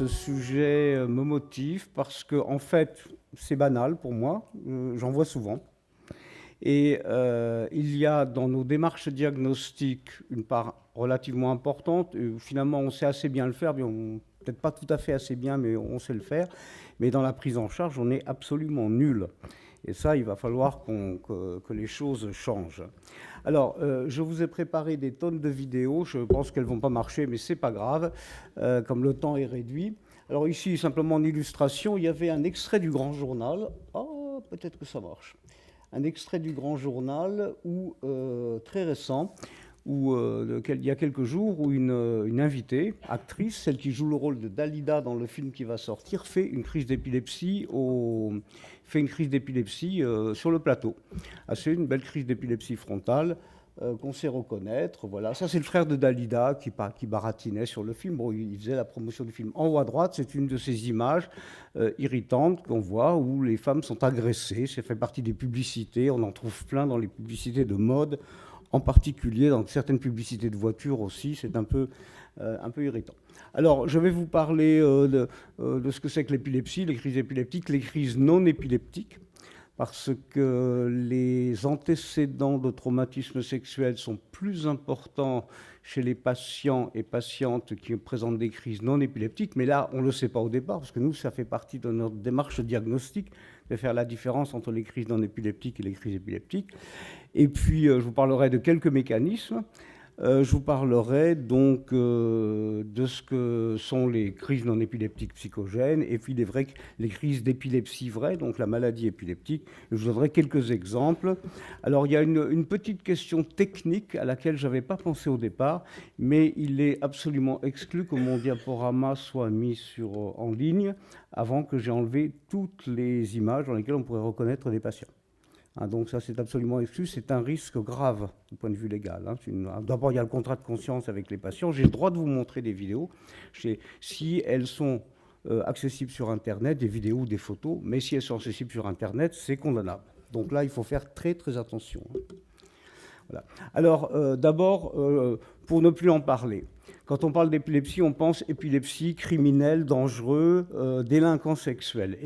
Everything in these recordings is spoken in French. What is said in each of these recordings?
ce sujet me motive parce que, en fait, c'est banal pour moi, j'en vois souvent. Et il y a dans nos démarches diagnostiques une part relativement importante. Finalement, on sait assez bien le faire, peut-être pas tout à fait assez bien, mais on sait le faire. Mais dans la prise en charge, on est absolument nul. Et ça, il va falloir que les choses changent. Alors, je vous ai préparé des tonnes de vidéos. Je pense qu'elles ne vont pas marcher, mais ce n'est pas grave, comme le temps est réduit. Alors ici, simplement en illustration, il y avait un extrait du Grand Journal. Oh, peut-être que ça marche. Un extrait du Grand Journal, très récent, il y a quelques jours, où une invitée, actrice, celle qui joue le rôle de Dalida dans le film qui va sortir, fait une crise d'épilepsie sur le plateau. C'est une belle crise d'épilepsie frontale qu'on sait reconnaître. Voilà, ça c'est le frère de Dalida qui baratinait sur le film. Bon, il faisait la promotion du film. En haut à droite, c'est une de ces images irritantes qu'on voit où les femmes sont agressées. Ça fait partie des publicités. On en trouve plein dans les publicités de mode, en particulier dans certaines publicités de voitures aussi. C'est un peu irritant. Alors, je vais vous parler de ce que c'est que l'épilepsie, les crises épileptiques, les crises non épileptiques, parce que les antécédents de traumatisme sexuel sont plus importants chez les patients et patientes qui présentent des crises non épileptiques. Mais là, on ne le sait pas au départ, parce que nous, ça fait partie de notre démarche diagnostique de faire la différence entre les crises non épileptiques et les crises épileptiques. Et puis, je vous parlerai de quelques mécanismes. Je vous parlerai donc de ce que sont les crises non épileptiques psychogènes et puis les crises d'épilepsie vraies, donc la maladie épileptique. Je vous donnerai quelques exemples. Alors, il y a une petite question technique à laquelle je n'avais pas pensé au départ, mais il est absolument exclu que mon diaporama soit mis en ligne avant que j'ai enlevé toutes les images dans lesquelles on pourrait reconnaître des patients. Donc ça, c'est absolument exclu. C'est un risque grave du point de vue légal. D'abord, il y a le contrat de conscience avec les patients. J'ai le droit de vous montrer des vidéos si elles sont accessibles sur Internet, des vidéos ou des photos, mais si elles sont accessibles sur Internet, c'est condamnable. Donc là, il faut faire très, très attention. Voilà. Alors, d'abord, pour ne plus en parler, quand on parle d'épilepsie, on pense épilepsie, criminel, dangereux, délinquant sexuel.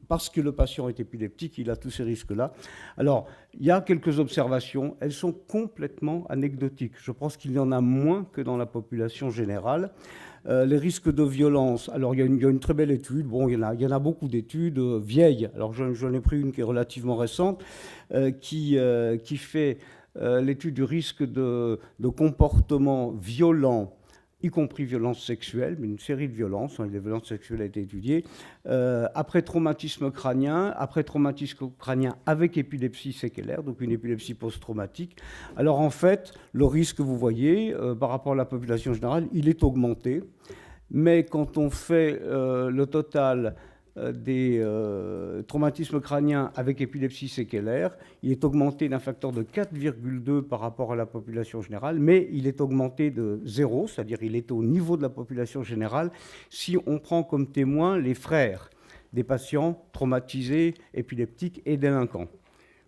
Parce que le patient est épileptique, il a tous ces risques-là. Alors, il y a quelques observations. Elles sont complètement anecdotiques. Je pense qu'il y en a moins que dans la population générale. Les risques de violence. Alors, il y a une très belle étude. Bon, il y en a beaucoup d'études vieilles. Alors, j'en ai pris une qui est relativement récente, qui fait l'étude du risque de comportement violent, y compris violence sexuelle, mais une série de violences, les violences sexuelles ont été étudiées, après traumatisme crânien avec épilepsie séquelaire, donc une épilepsie post-traumatique. Alors en fait, le risque, vous voyez, par rapport à la population générale, il est augmenté, mais quand on fait le total des traumatismes crâniens avec épilepsie séquelaire, il est augmenté d'un facteur de 4,2 par rapport à la population générale, mais il est augmenté de 0, c'est-à-dire il est au niveau de la population générale, si on prend comme témoin les frères des patients traumatisés, épileptiques et délinquants.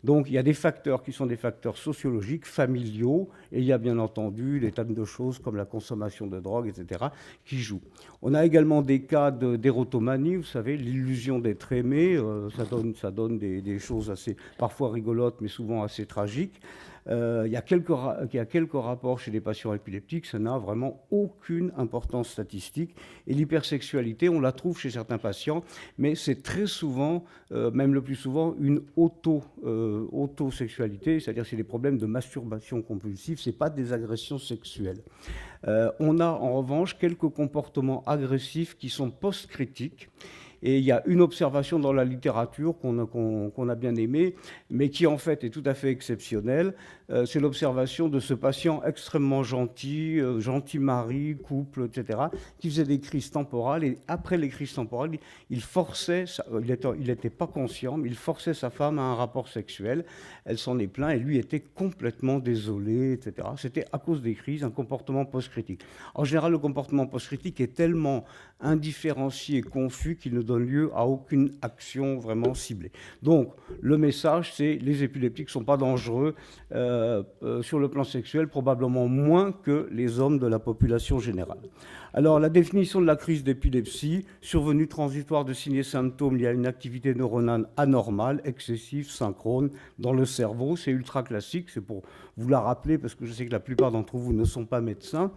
Donc il y a des facteurs qui sont des facteurs sociologiques, familiaux, et il y a bien entendu des tas de choses comme la consommation de drogue, etc., qui jouent. On a également des cas d'érotomanie, vous savez, l'illusion d'être aimé, ça donne des choses assez parfois rigolotes, mais souvent assez tragiques. Il y a quelques rapports chez les patients épileptiques, ça n'a vraiment aucune importance statistique. Et l'hypersexualité, on la trouve chez certains patients, mais c'est très souvent, même le plus souvent, une autosexualité, c'est-à-dire c'est des problèmes de masturbation compulsive, ce n'est pas des agressions sexuelles. On a en revanche quelques comportements agressifs qui sont post-critiques. Et il y a une observation dans la littérature qu'on a bien aimée, mais qui en fait est tout à fait exceptionnelle. C'est l'observation de ce patient extrêmement gentil, gentil mari, couple, etc., qui faisait des crises temporales. Et après les crises temporales, il n'était pas conscient, mais il forçait sa femme à un rapport sexuel. Elle s'en est plainte et lui était complètement désolé, etc. C'était à cause des crises, un comportement post-critique. En général, le comportement post-critique est tellement indifférencié, confus, qu'il ne donne lieu à aucune action vraiment ciblée. Donc, le message, c'est les épileptiques ne sont pas dangereux sur le plan sexuel, probablement moins que les hommes de la population générale. Alors, la définition de la crise d'épilepsie, survenue transitoire de signes et symptômes liés à une activité neuronale anormale, excessive, synchrone dans le cerveau, c'est ultra classique, c'est pour vous la rappeler parce que je sais que la plupart d'entre vous ne sont pas médecins.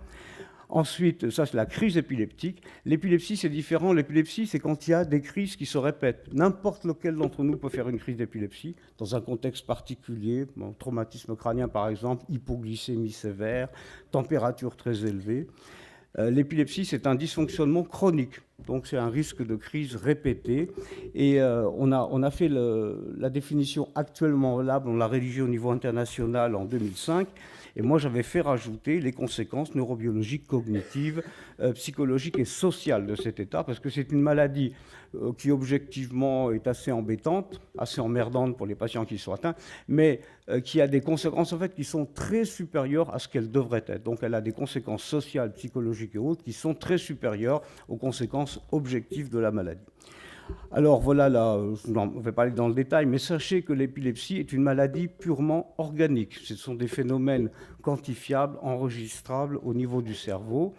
Ensuite, ça c'est la crise épileptique. L'épilepsie c'est différent. L'épilepsie c'est quand il y a des crises qui se répètent. N'importe lequel d'entre nous peut faire une crise d'épilepsie dans un contexte particulier, traumatisme crânien par exemple, hypoglycémie sévère, température très élevée. L'épilepsie, c'est un dysfonctionnement chronique, donc c'est un risque de crise répétée. Et on a fait la définition actuellement valable, on l'a rédigée au niveau international en 2005. Et moi, j'avais fait rajouter les conséquences neurobiologiques, cognitives, psychologiques et sociales de cet état, parce que c'est une maladie qui, objectivement, est assez embêtante, assez emmerdante pour les patients qui sont atteints, mais qui a des conséquences, en fait, qui sont très supérieures à ce qu'elles devraient être. Donc, elle a des conséquences sociales, psychologiques et autres qui sont très supérieures aux conséquences objectives de la maladie. Alors voilà, là, je ne vais pas aller dans le détail, mais sachez que l'épilepsie est une maladie purement organique. Ce sont des phénomènes quantifiables, enregistrables au niveau du cerveau.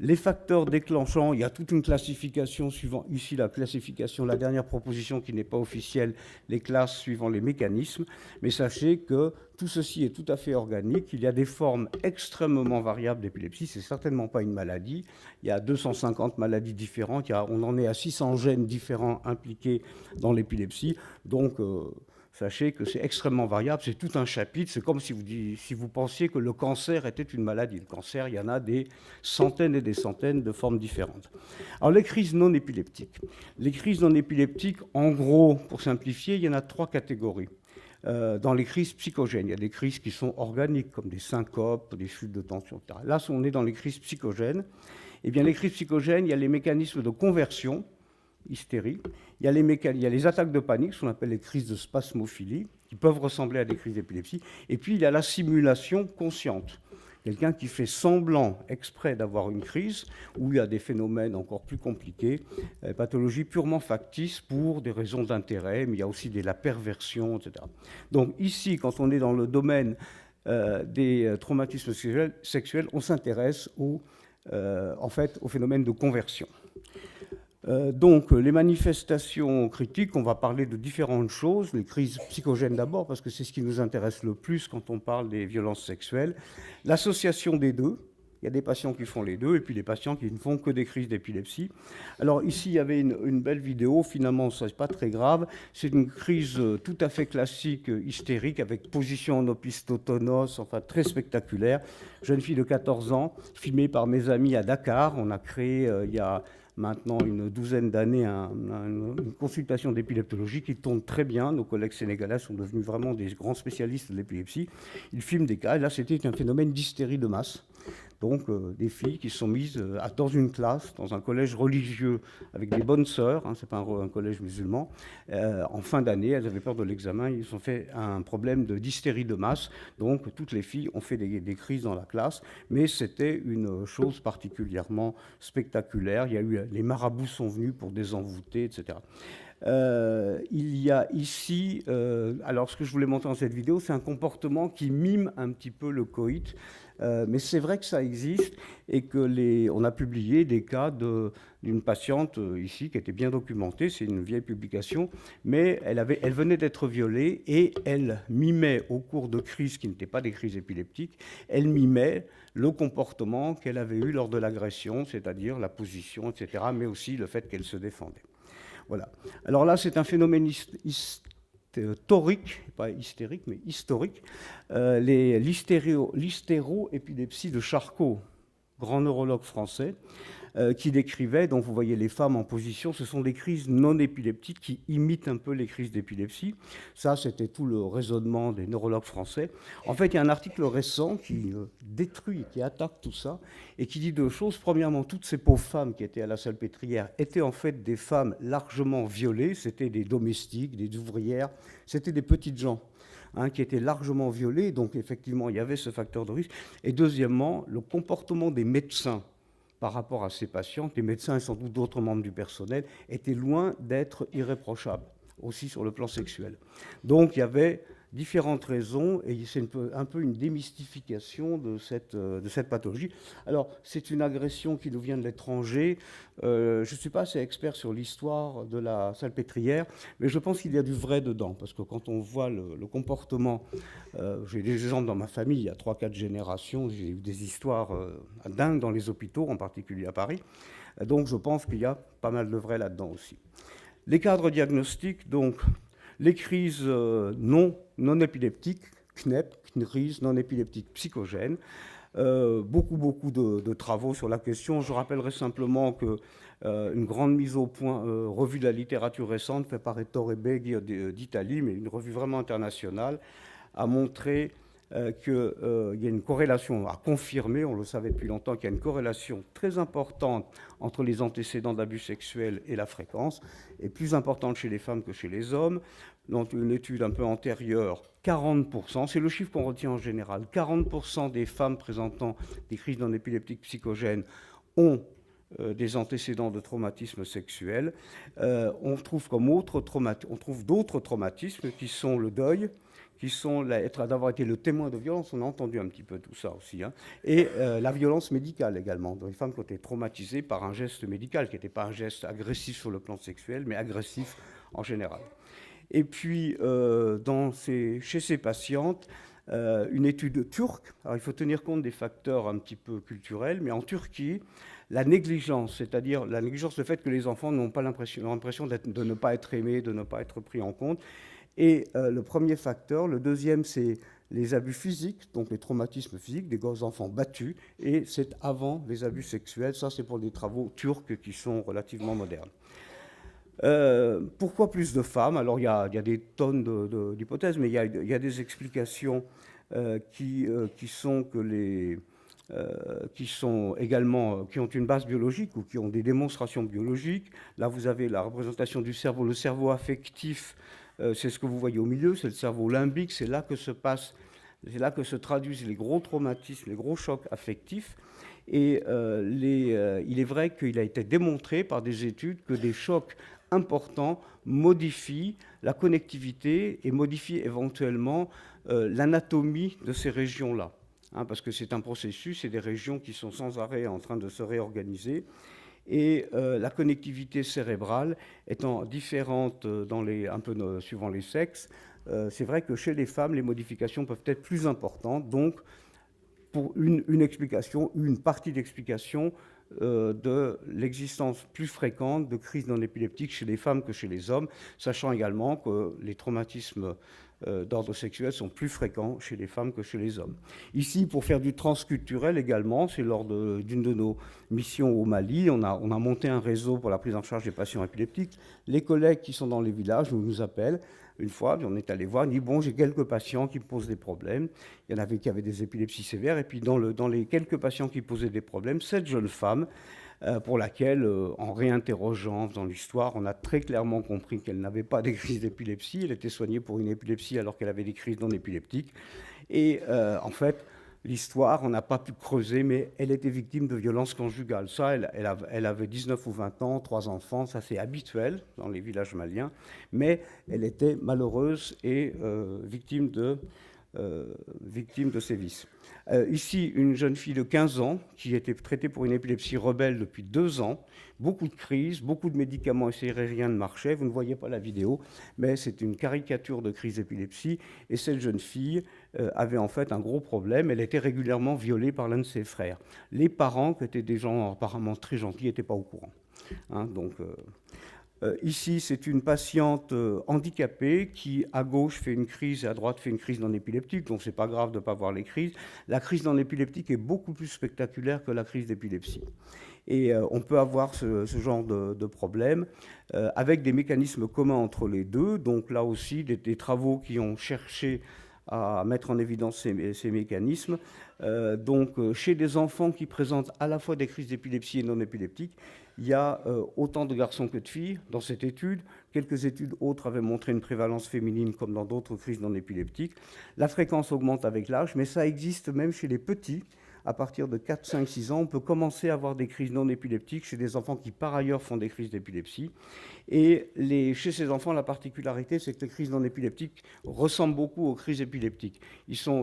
Les facteurs déclenchants, il y a toute une classification suivant ici la classification, la dernière proposition qui n'est pas officielle, les classes suivant les mécanismes. Mais sachez que tout ceci est tout à fait organique. Il y a des formes extrêmement variables d'épilepsie. Ce n'est certainement pas une maladie. Il y a 250 maladies différentes. On en est à 600 gènes différents impliqués dans l'épilepsie. Donc, sachez que c'est extrêmement variable, c'est tout un chapitre. C'est comme si vous pensiez que le cancer était une maladie. Le cancer, il y en a des centaines et des centaines de formes différentes. Alors, les crises non épileptiques. Les crises non épileptiques, en gros, pour simplifier, il y en a 3 catégories. Dans les crises psychogènes, il y a des crises qui sont organiques, comme des syncopes, des chutes de tension, etc. Là, on est dans les crises psychogènes. Eh bien, les crises psychogènes, il y a les mécanismes de conversion hystérique. Il y a les attaques de panique, ce qu'on appelle les crises de spasmophilie, qui peuvent ressembler à des crises d'épilepsie. Et puis, il y a la simulation consciente. Quelqu'un qui fait semblant, exprès d'avoir une crise, où il y a des phénomènes encore plus compliqués, pathologies purement factices pour des raisons d'intérêt, mais il y a aussi la perversion, etc. Donc ici, quand on est dans le domaine des traumatismes sexuels, on s'intéresse en fait, au phénomène de conversion. Donc, les manifestations critiques, on va parler de différentes choses. Les crises psychogènes d'abord, parce que c'est ce qui nous intéresse le plus quand on parle des violences sexuelles. L'association des deux. Il y a des patients qui font les deux, et puis des patients qui ne font que des crises d'épilepsie. Alors ici, il y avait une belle vidéo. Finalement, ce n'est pas très grave. C'est une crise tout à fait classique, hystérique, avec position en opistotonos, enfin très spectaculaire. Jeune fille de 14 ans, filmée par mes amis à Dakar. On a créé, il y a maintenant une douzaine d'années, une consultation d'épileptologie qui tourne très bien. Nos collègues sénégalais sont devenus vraiment des grands spécialistes de l'épilepsie. Ils filment des cas, et là c'était un phénomène d'hystérie de masse. Donc des filles qui sont mises dans une classe, dans un collège religieux, avec des bonnes sœurs, c'est pas un collège musulman. En fin d'année, elles avaient peur de l'examen, ils ont fait un problème d'hystérie de masse. Donc toutes les filles ont fait des crises dans la classe, mais c'était une chose particulièrement spectaculaire. Il y a eu, les marabouts sont venus pour désenvoûter, etc. Il y a ici, alors ce que je voulais montrer dans cette vidéo, c'est un comportement qui mime un petit peu le coït. Mais c'est vrai que ça existe et on a publié des cas d'une patiente ici qui était bien documentée, c'est une vieille publication, mais elle venait d'être violée et elle mimait au cours de crises qui n'étaient pas des crises épileptiques, elle mimait le comportement qu'elle avait eu lors de l'agression, c'est-à-dire la position, etc., mais aussi le fait qu'elle se défendait. Voilà. Alors là, c'est un phénomène historique, pas hystérique, mais historique, l'hystéroépilepsie de Charcot, grand neurologue français, qui décrivait, donc vous voyez les femmes en position, ce sont des crises non épileptiques qui imitent un peu les crises d'épilepsie. Ça, c'était tout le raisonnement des neurologues français. En fait, il y a un article récent qui détruit, qui attaque tout ça, et qui dit deux choses. Premièrement, toutes ces pauvres femmes qui étaient à la Salpêtrière étaient en fait des femmes largement violées, c'était des domestiques, des ouvrières, c'était des petites gens. Qui étaient largement violées, donc effectivement il y avait ce facteur de risque. Et deuxièmement, le comportement des médecins par rapport à ces patientes, les médecins et sans doute d'autres membres du personnel, étaient loin d'être irréprochables, aussi sur le plan sexuel. Donc il y avait différentes raisons, et c'est un peu une démystification de cette pathologie. Alors, c'est une agression qui nous vient de l'étranger. Je ne suis pas assez expert sur l'histoire de la salpêtrière, mais je pense qu'il y a du vrai dedans, parce que quand on voit le comportement, j'ai des exemples dans ma famille, il y a 3-4 générations, j'ai eu des histoires dingues dans les hôpitaux, en particulier à Paris. Donc, je pense qu'il y a pas mal de vrai là-dedans aussi. Les cadres diagnostiques, donc, les crises non épileptiques, CNEP, crises non épileptiques psychogènes, beaucoup de travaux sur la question. Je rappellerai simplement qu'une grande mise au point, revue de la littérature récente, faite par Ettore Beghi d'Italie, mais une revue vraiment internationale, a montré qu'il y a une corrélation, a confirmé, on le savait depuis longtemps, qu'il y a une corrélation très importante entre les antécédents d'abus sexuels et la fréquence, et plus importante chez les femmes que chez les hommes. Dans une étude un peu antérieure, 40%, c'est le chiffre qu'on retient en général, 40% des femmes présentant des crises non épileptiques psychogènes ont des antécédents de traumatisme sexuel. On trouve d'autres traumatismes qui sont le deuil, qui sont d'avoir été le témoin de violence, on a entendu un petit peu tout ça aussi, hein, et la violence médicale également, des femmes qui ont été traumatisées par un geste médical, qui n'était pas un geste agressif sur le plan sexuel, mais agressif en général. Et puis, chez ces patientes, une étude turque, alors il faut tenir compte des facteurs un petit peu culturels, mais en Turquie, la négligence, c'est-à-dire la négligence, le fait que les enfants n'ont pas l'impression de ne pas être aimés, de ne pas être pris en compte, et le premier facteur. Le deuxième, c'est les abus physiques, donc les traumatismes physiques, des enfants battus, et c'est avant les abus sexuels. Ça, c'est pour des travaux turcs qui sont relativement modernes. Pourquoi plus de femmes? Alors, il y a des tonnes d'hypothèses, mais il y a des explications qui ont une base biologique ou qui ont des démonstrations biologiques. Là, vous avez la représentation du cerveau. Le cerveau affectif, c'est ce que vous voyez au milieu, c'est le cerveau limbique. C'est là que se traduisent les gros traumatismes, les gros chocs affectifs. Et il est vrai qu'il a été démontré par des études que des chocs importants modifient la connectivité et modifient éventuellement l'anatomie de ces régions-là. Hein, parce que c'est un processus et des régions qui sont sans arrêt en train de se réorganiser. Et la connectivité cérébrale étant différente un peu suivant les sexes, c'est vrai que chez les femmes, les modifications peuvent être plus importantes. Donc, pour une explication, une partie d'explication de l'existence plus fréquente de crises non épileptiques chez les femmes que chez les hommes, sachant également que les traumatismes d'ordre sexuel sont plus fréquents chez les femmes que chez les hommes. Ici, pour faire du transculturel également, c'est lors d'une de nos missions au Mali, on a monté un réseau pour la prise en charge des patients épileptiques. Les collègues qui sont dans les villages nous appellent. Une fois, on est allé voir, on dit, bon, j'ai quelques patients qui me posent des problèmes. Il y en avait qui avaient des épilepsies sévères. Et puis, dans les quelques patients qui posaient des problèmes, cette jeune femme, pour laquelle, en réinterrogeant dans l'histoire, on a très clairement compris qu'elle n'avait pas des crises d'épilepsie. Elle était soignée pour une épilepsie alors qu'elle avait des crises non épileptiques. Et en fait, l'histoire, on n'a pas pu creuser, mais elle était victime de violences conjugales. Ça, elle avait 19 ou 20 ans, 3 enfants, ça c'est habituel dans les villages maliens, mais elle était malheureuse et victime de sévices. Ici, une jeune fille de 15 ans qui était traitée pour une épilepsie rebelle depuis 2 ans, beaucoup de crises, beaucoup de médicaments essayés, rien ne marchait. Vous ne voyez pas la vidéo, mais c'est une caricature de crise d'épilepsie. Et cette jeune fille avait en fait un gros problème. Elle était régulièrement violée par l'un de ses frères. Les parents, qui étaient des gens apparemment très gentils, n'étaient pas au courant. Hein, donc, ici, c'est une patiente handicapée qui, à gauche, fait une crise et à droite fait une crise non épileptique. Donc, ce n'est pas grave de ne pas voir les crises. La crise non épileptique est beaucoup plus spectaculaire que la crise d'épilepsie. Et on peut avoir ce genre de problème avec des mécanismes communs entre les deux. Donc, là aussi, des travaux qui ont cherché à mettre en évidence ces mécanismes. Chez des enfants qui présentent à la fois des crises d'épilepsie et non épileptiques, il y a autant de garçons que de filles dans cette étude. Quelques études autres avaient montré une prévalence féminine comme dans d'autres crises non épileptiques. La fréquence augmente avec l'âge, mais ça existe même chez les petits. à partir de 4, 5, 6 ans, on peut commencer à avoir des crises non épileptiques chez des enfants qui, par ailleurs, font des crises d'épilepsie. Et chez ces enfants, la particularité, c'est que les crises non épileptiques ressemblent beaucoup aux crises épileptiques.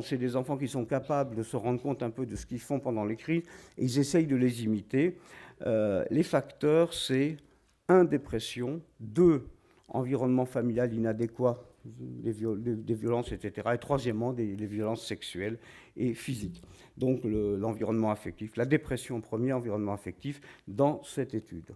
C'est des enfants qui sont capables de se rendre compte un peu de ce qu'ils font pendant les crises, et ils essayent de les imiter. Les facteurs, c'est 1, dépression, 2, environnement familial inadéquat, des violences, etc. Et troisièmement, les violences sexuelles et physiques. Donc l'environnement affectif, la dépression en premier, environnement affectif, dans cette étude.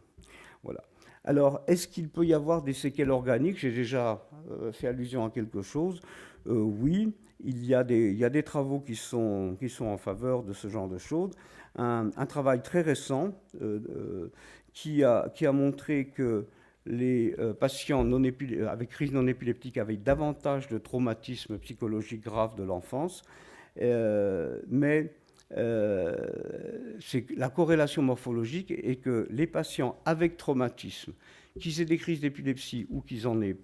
Voilà. Alors, est-ce qu'il peut y avoir des séquelles organiques? J'ai déjà fait allusion à quelque chose. Oui, il y a des travaux qui sont en faveur de ce genre de choses. Un travail très récent qui a montré que les patients avec crise non épileptique avaient davantage de traumatismes psychologiques graves de l'enfance, mais la corrélation morphologique est que les patients avec traumatisme, qu'ils aient des crises d'épilepsie ou qu'ils aient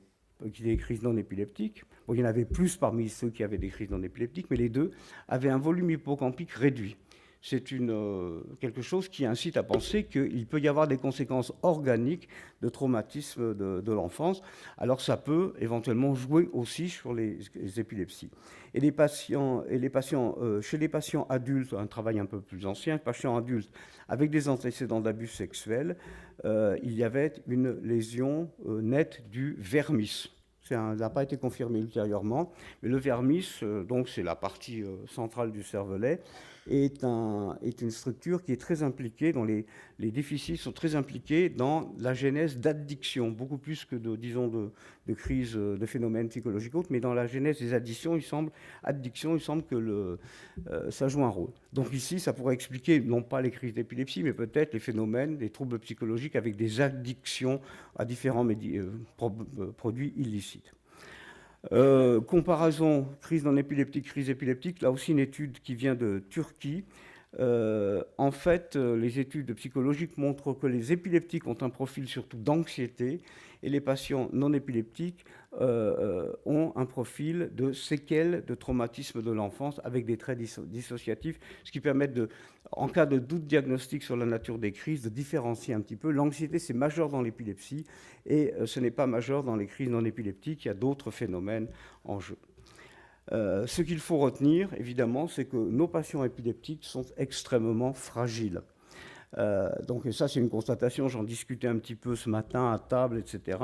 des crises non épileptiques, bon, il y en avait plus parmi ceux qui avaient des crises non épileptiques, mais les deux avaient un volume hippocampique réduit. C'est quelque chose qui incite à penser qu'il peut y avoir des conséquences organiques de traumatisme de l'enfance. Alors ça peut éventuellement jouer aussi sur les épilepsies. Et chez les patients adultes, un travail un peu plus ancien, patients adultes avec des antécédents d'abus sexuels, il y avait une lésion nette du vermis. Ça n'a pas été confirmé ultérieurement, mais le vermis, donc c'est la partie centrale du cervelet, est une structure qui est très impliquée, dont les déficits sont très impliqués dans la genèse d'addictions, beaucoup plus que de crises, de phénomènes psychologiques autres, mais dans la genèse des addictions, il semble que ça joue un rôle. Donc ici, ça pourrait expliquer non pas les crises d'épilepsie, mais peut-être les phénomènes, les troubles psychologiques avec des addictions à différents produits illicites. Comparaison crise non épileptique, crise épileptique, là aussi une étude qui vient de Turquie. En fait, les études psychologiques montrent que les épileptiques ont un profil surtout d'anxiété et les patients non épileptiques ont un profil de séquelles de traumatisme de l'enfance avec des traits dissociatifs, ce qui permet en cas de doute diagnostique sur la nature des crises, de différencier un petit peu. L'anxiété, c'est majeur dans l'épilepsie et ce n'est pas majeur dans les crises non épileptiques. Il y a d'autres phénomènes en jeu. Ce qu'il faut retenir, évidemment, c'est que nos patients épileptiques sont extrêmement fragiles. Donc ça, c'est une constatation, j'en discutais un petit peu ce matin à table, etc.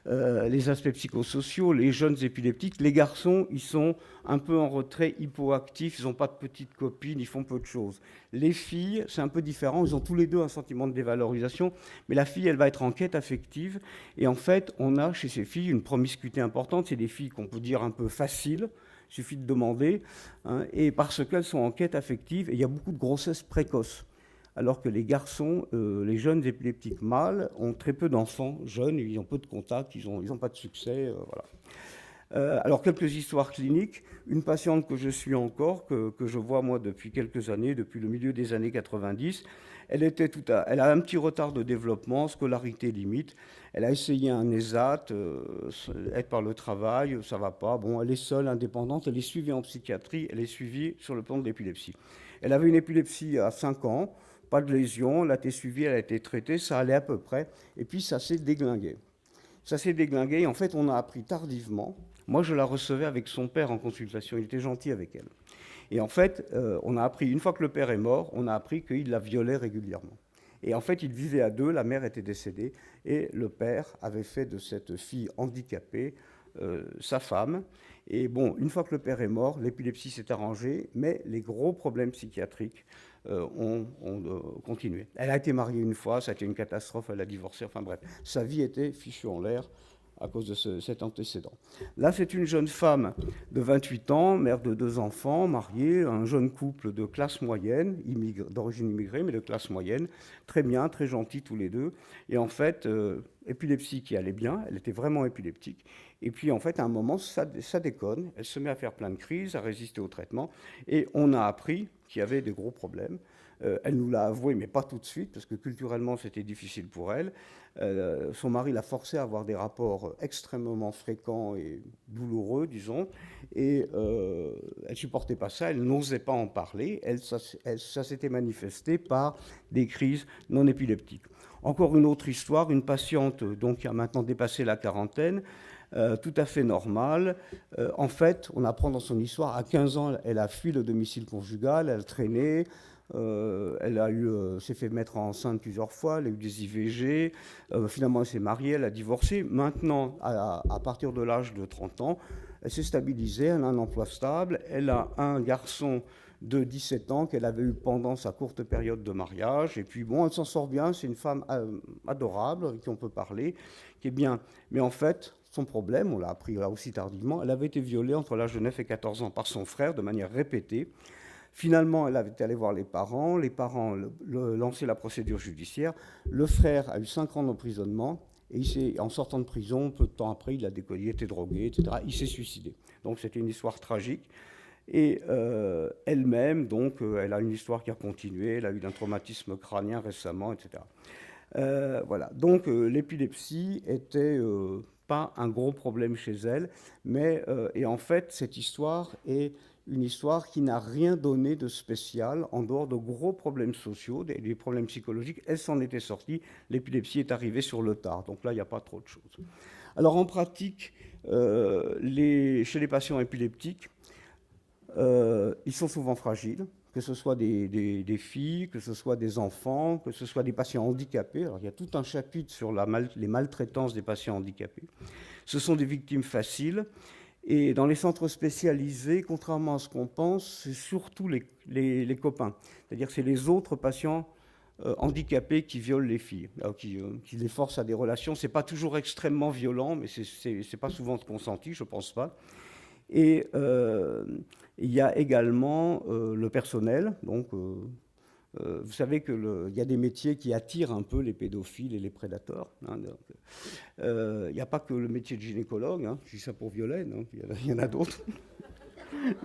Les aspects psychosociaux, les jeunes épileptiques, les garçons, ils sont un peu en retrait, hypoactifs, ils n'ont pas de petites copines, ils font peu de choses. Les filles, c'est un peu différent, ils ont tous les deux un sentiment de dévalorisation, mais la fille, elle va être en quête affective, et en fait, on a chez ces filles une promiscuité importante, c'est des filles qu'on peut dire un peu faciles, il suffit de demander, hein, et parce qu'elles sont en quête affective, et il y a beaucoup de grossesses précoces. Alors que les garçons, les jeunes épileptiques mâles, ont très peu d'enfants jeunes, ils ont peu de contacts, ils n'ont pas de succès. Voilà. Alors, quelques histoires cliniques. Une patiente que je suis encore, que je vois moi depuis quelques années, depuis le milieu des années 90, elle a un petit retard de développement, scolarité limite. Elle a essayé un ESAT, aide par le travail, ça ne va pas. Bon, elle est seule, indépendante, elle est suivie en psychiatrie, elle est suivie sur le plan de l'épilepsie. Elle avait une épilepsie à 5 ans. Pas de lésion, elle a été suivie, elle a été traitée, ça allait à peu près, et puis ça s'est déglingué. Ça s'est déglingué, et en fait, on a appris tardivement. Moi, je la recevais avec son père en consultation, il était gentil avec elle. Et en fait, on a appris, une fois que le père est mort, on a appris qu'il la violait régulièrement. Et en fait, ils vivaient à deux, la mère était décédée, et le père avait fait de cette fille handicapée sa femme. Et bon, une fois que le père est mort, l'épilepsie s'est arrangée, mais les gros problèmes psychiatriques ont continué. Elle a été mariée une fois, ça a été une catastrophe, elle a divorcé, enfin bref, sa vie était fichue en l'air à cause de cet antécédent. Là, c'est une jeune femme de 28 ans, mère de 2 enfants, mariée, un jeune couple de classe moyenne, d'origine immigrée, mais de classe moyenne, très bien, très gentils tous les deux. Et en fait, épilepsie qui allait bien, elle était vraiment épileptique. Et puis, en fait, à un moment, ça déconne, elle se met à faire plein de crises, à résister au traitement, et on a appris qu'il y avait des gros problèmes. Elle nous l'a avoué, mais pas tout de suite, parce que culturellement, c'était difficile pour elle. Son mari l'a forcée à avoir des rapports extrêmement fréquents et douloureux, disons, et elle ne supportait pas ça, elle n'osait pas en parler. Ça s'était manifesté par des crises non épileptiques. Encore une autre histoire, une patiente donc, qui a maintenant dépassé la quarantaine, tout à fait normale. En fait, on apprend dans son histoire, à 15 ans, elle a fui le domicile conjugal, elle traînait, elle s'est fait mettre enceinte plusieurs fois, elle a eu des IVG, finalement elle s'est mariée, elle a divorcé. Maintenant, à partir de l'âge de 30 ans, elle s'est stabilisée, elle a un emploi stable, elle a un garçon de 17 ans qu'elle avait eu pendant sa courte période de mariage. Et puis bon, elle s'en sort bien, c'est une femme adorable, avec qui on peut parler, qui est bien. Mais en fait, son problème, on l'a appris là aussi tardivement, elle avait été violée entre l'âge de 9 et 14 ans par son frère de manière répétée. Finalement, elle avait été allée voir les parents lançaient la procédure judiciaire. Le frère a eu 5 ans d'emprisonnement. Et en sortant de prison, peu de temps après, il était drogué, etc. Il s'est suicidé. Donc c'était une histoire tragique. Et elle-même, donc, elle a une histoire qui a continué, elle a eu un traumatisme crânien récemment, etc. Voilà. Donc l'épilepsie était pas un gros problème chez elle, et en fait, cette histoire est une histoire qui n'a rien donné de spécial en dehors de gros problèmes sociaux, des problèmes psychologiques. Elle s'en était sortie, l'épilepsie est arrivée sur le tard. Donc là, il n'y a pas trop de choses. Alors en pratique, chez les patients épileptiques, ils sont souvent fragiles, que ce soit des filles, que ce soit des enfants, que ce soit des patients handicapés. Alors, il y a tout un chapitre sur les maltraitances des patients handicapés. Ce sont des victimes faciles. Et dans les centres spécialisés, contrairement à ce qu'on pense, c'est surtout les copains. C'est-à-dire que c'est les autres patients handicapés qui violent les filles, qui les forcent à des relations. Ce n'est pas toujours extrêmement violent, mais ce n'est pas souvent consenti, je ne pense pas. Et il y a également le personnel. Donc, vous savez qu'il y a des métiers qui attirent un peu les pédophiles et les prédateurs. Hein, il n'y a pas que le métier de gynécologue, hein, je dis ça pour Violaine, hein, il y en a d'autres.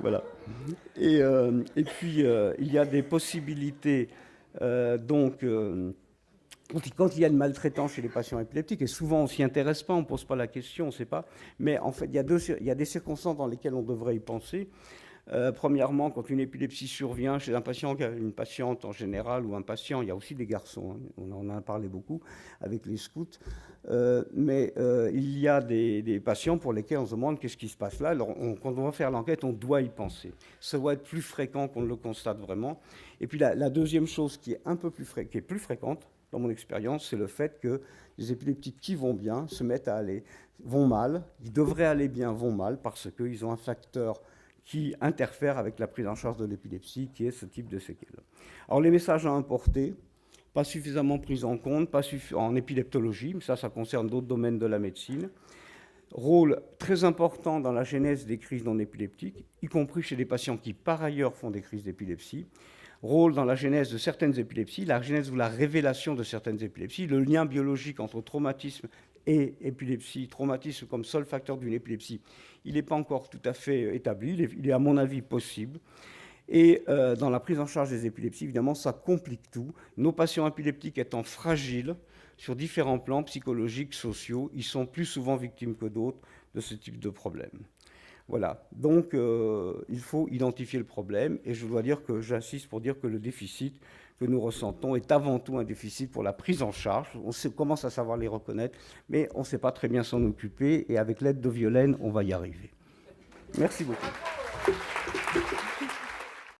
Voilà. Et puis, il y a des possibilités. Donc, quand il y a une maltraitance chez les patients épileptiques, et souvent on ne s'y intéresse pas, on ne pose pas la question, on ne sait pas, mais en fait, il y a des circonstances dans lesquelles on devrait y penser. Premièrement, quand une épilepsie survient chez un patient, une patiente en général, ou un patient, il y a aussi des garçons, hein, on en a parlé beaucoup avec les scouts, mais il y a des patients pour lesquels on se demande qu'est-ce qui se passe là. Alors, quand on va faire l'enquête, on doit y penser. Ça doit être plus fréquent qu'on ne le constate vraiment. Et puis la deuxième chose qui est plus fréquente, dans mon expérience, c'est le fait que les épileptiques qui vont bien vont mal, ils devraient aller bien, vont mal, parce qu'ils ont un facteur qui interfère avec la prise en charge de l'épilepsie, qui est ce type de séquelles. Alors les messages à importer, pas suffisamment pris en compte, en épileptologie, mais ça concerne d'autres domaines de la médecine. Rôle très important dans la genèse des crises non épileptiques, y compris chez des patients qui par ailleurs font des crises d'épilepsie. Rôle dans la genèse de certaines épilepsies, la genèse ou la révélation de certaines épilepsies, le lien biologique entre traumatisme et épilepsie, traumatisme comme seul facteur d'une épilepsie, il n'est pas encore tout à fait établi, il est à mon avis possible. Et dans la prise en charge des épilepsies, évidemment, ça complique tout. Nos patients épileptiques étant fragiles sur différents plans psychologiques, sociaux, ils sont plus souvent victimes que d'autres de ce type de problème. Voilà, donc il faut identifier le problème, et je dois dire que j'insiste pour dire que le déficit que nous ressentons est avant tout un déficit pour la prise en charge. On commence à savoir les reconnaître, mais on ne sait pas très bien s'en occuper, et avec l'aide de Violaine, on va y arriver. Merci beaucoup.